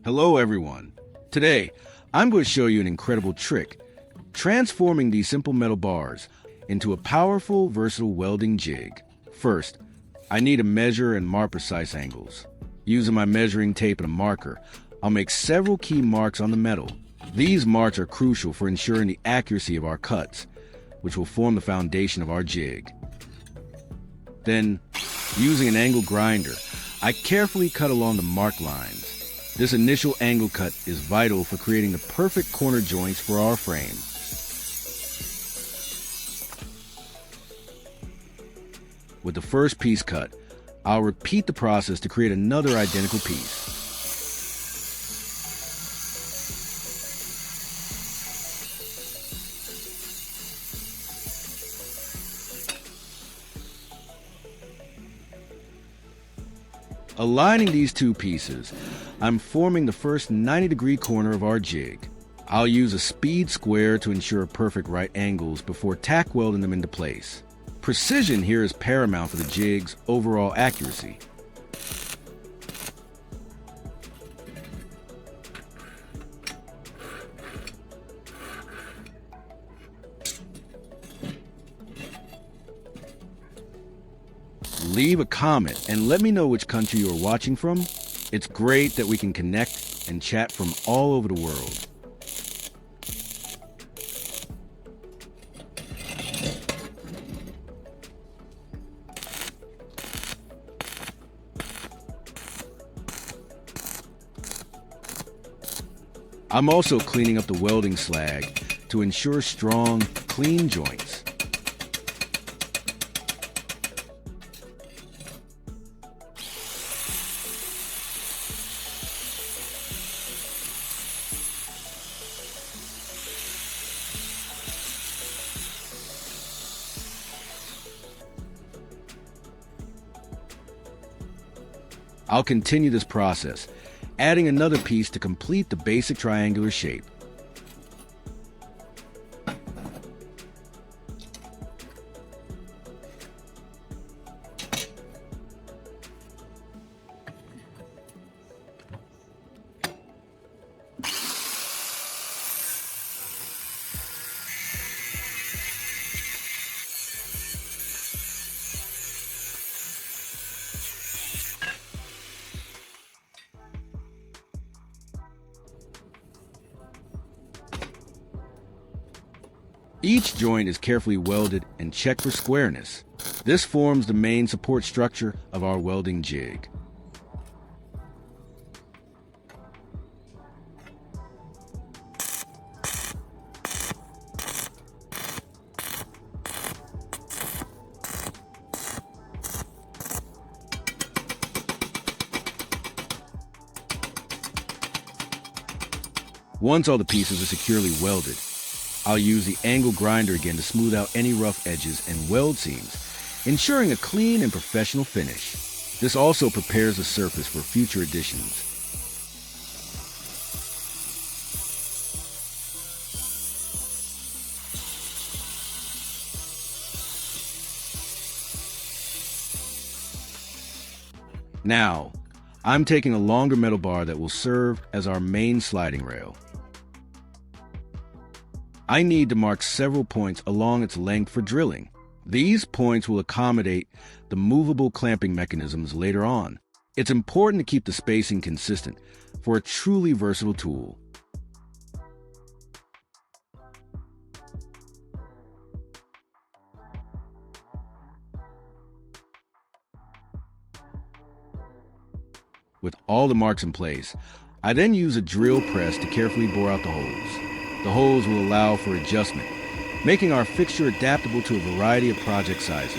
Hello everyone. Today, I'm going to show you an incredible trick, transforming these simple metal bars into a powerful, versatile welding jig. First, I need to measure and mark precise angles. Using my measuring tape and a marker, I'll make several key marks on the metal. These marks are crucial for ensuring the accuracy of our cuts, which will form the foundation of our jig. Then, using an angle grinder, I carefully cut along the marked lines. This initial angle cut is vital for creating the perfect corner joints for our frame. With the first piece cut, I'll repeat the process to create another identical piece. Aligning these two pieces, I'm forming the first 90-degree corner of our jig. I'll use a speed square to ensure perfect right angles before tack welding them into place. Precision here is paramount for the jig's overall accuracy. Leave a comment and let me know which country you are watching from. It's great that we can connect and chat from all over the world. I'm also cleaning up the welding slag to ensure strong, clean joints. I'll continue this process, adding another piece to complete the basic triangular shape. Each joint is carefully welded and checked for squareness. This forms the main support structure of our welding jig. Once all the pieces are securely welded, I'll use the angle grinder again to smooth out any rough edges and weld seams, ensuring a clean and professional finish. This also prepares the surface for future additions. Now, I'm taking a longer metal bar that will serve as our main sliding rail. I need to mark several points along its length for drilling. These points will accommodate the movable clamping mechanisms later on. It's important to keep the spacing consistent for a truly versatile tool. With all the marks in place, I then use a drill press to carefully bore out the holes. The holes will allow for adjustment, making our fixture adaptable to a variety of project sizes.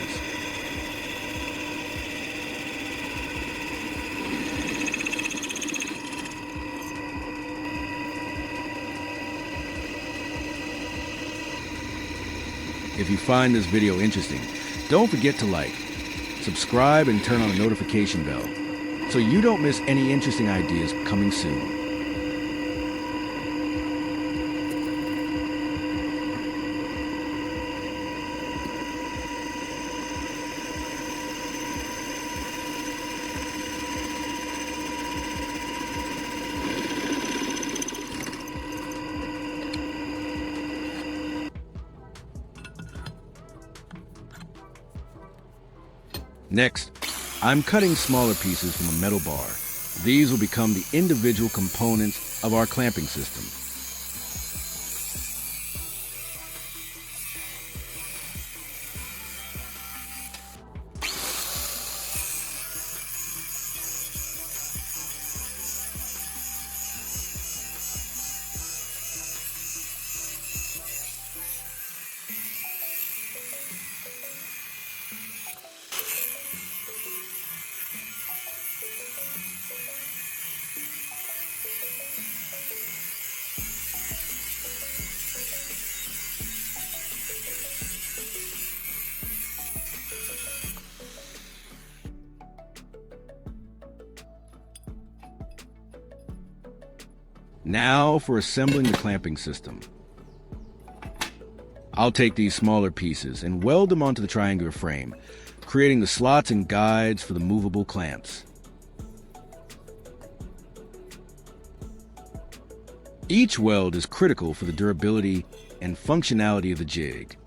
If you find this video interesting, don't forget to like, subscribe, and turn on the notification bell so you don't miss any interesting ideas coming soon. Next, I'm cutting smaller pieces from a metal bar. These will become the individual components of our clamping system. Now for assembling the clamping system. I'll take these smaller pieces and weld them onto the triangular frame, creating the slots and guides for the movable clamps. Each weld is critical for the durability and functionality of the jig.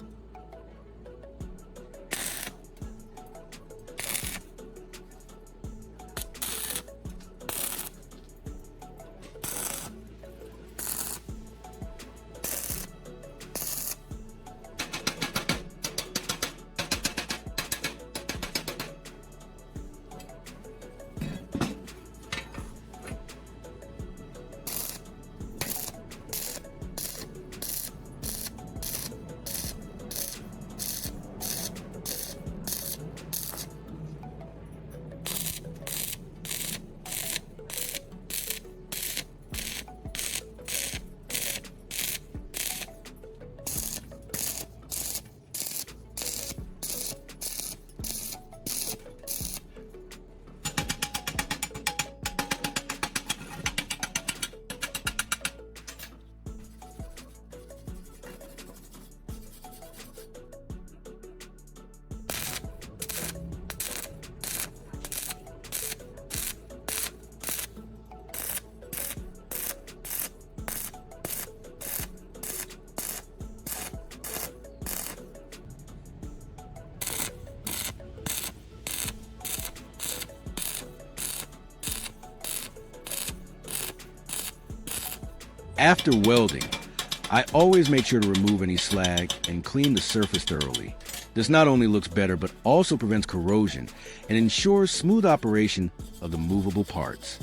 After welding, I always make sure to remove any slag and clean the surface thoroughly. This not only looks better, but also prevents corrosion and ensures smooth operation of the movable parts.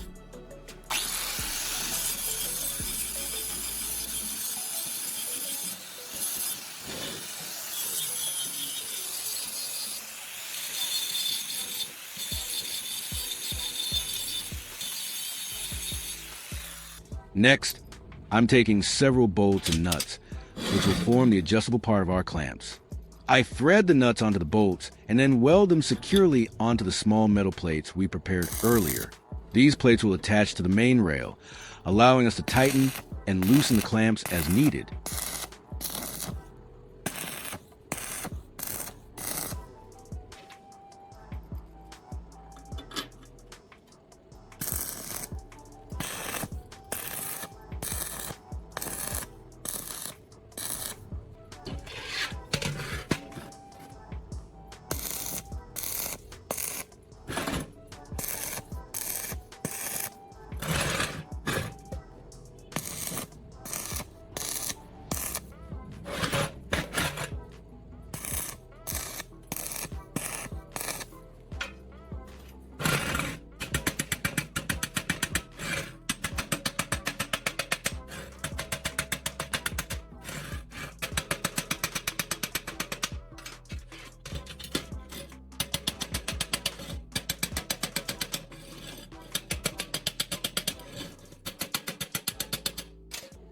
Next, I'm taking several bolts and nuts, which will form the adjustable part of our clamps. I thread the nuts onto the bolts and then weld them securely onto the small metal plates we prepared earlier. These plates will attach to the main rail, allowing us to tighten and loosen the clamps as needed.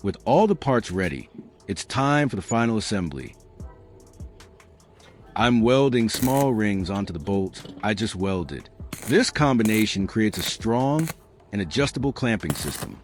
With all the parts ready, it's time for the final assembly. I'm welding small rings onto the bolts I just welded. This combination creates a strong and adjustable clamping system.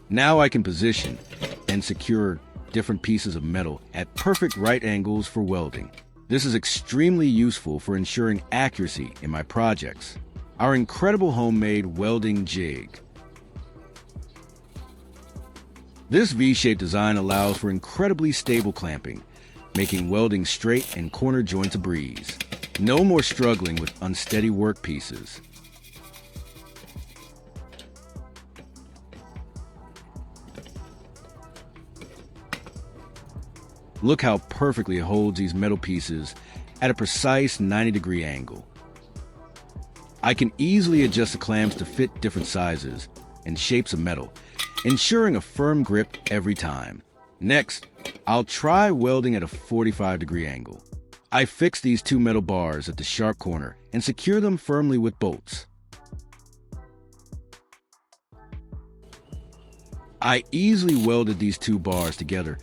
Now I can position and secure different pieces of metal at perfect right angles for welding. This is extremely useful for ensuring accuracy in my projects. Our incredible homemade welding jig. This V-shaped design allows for incredibly stable clamping, making welding straight and corner joints a breeze. No more struggling with unsteady work pieces. Look how perfectly it holds these metal pieces at a precise 90-degree angle. I can easily adjust the clamps to fit different sizes and shapes of metal, ensuring a firm grip every time. Next, I'll try welding at a 45-degree angle. I fix these two metal bars at the sharp corner and secure them firmly with bolts. I easily welded these two bars together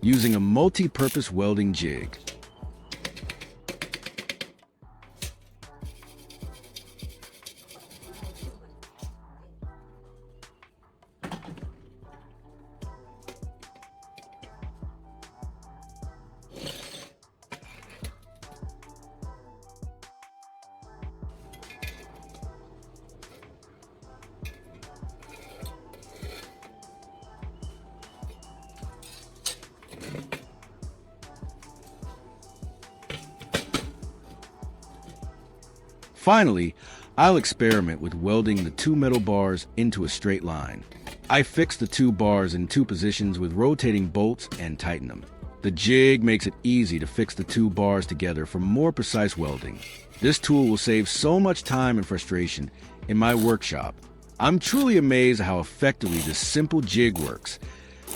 using a multi-purpose welding jig. Finally, I'll experiment with welding the two metal bars into a straight line. I fix the two bars in two positions with rotating bolts and tighten them. The jig makes it easy to fix the two bars together for more precise welding. This tool will save so much time and frustration in my workshop. I'm truly amazed at how effectively this simple jig works,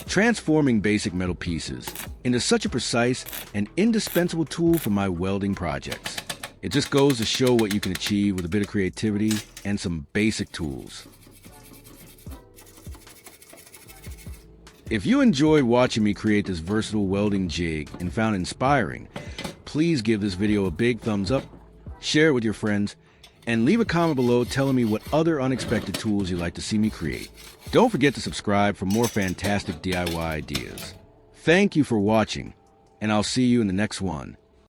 transforming basic metal pieces into such a precise and indispensable tool for my welding projects. It just goes to show what you can achieve with a bit of creativity and some basic tools. If you enjoyed watching me create this versatile welding jig and found it inspiring, please give this video a big thumbs up, share it with your friends, and leave a comment below telling me what other unexpected tools you'd like to see me create. Don't forget to subscribe for more fantastic DIY ideas. Thank you for watching, and I'll see you in the next one.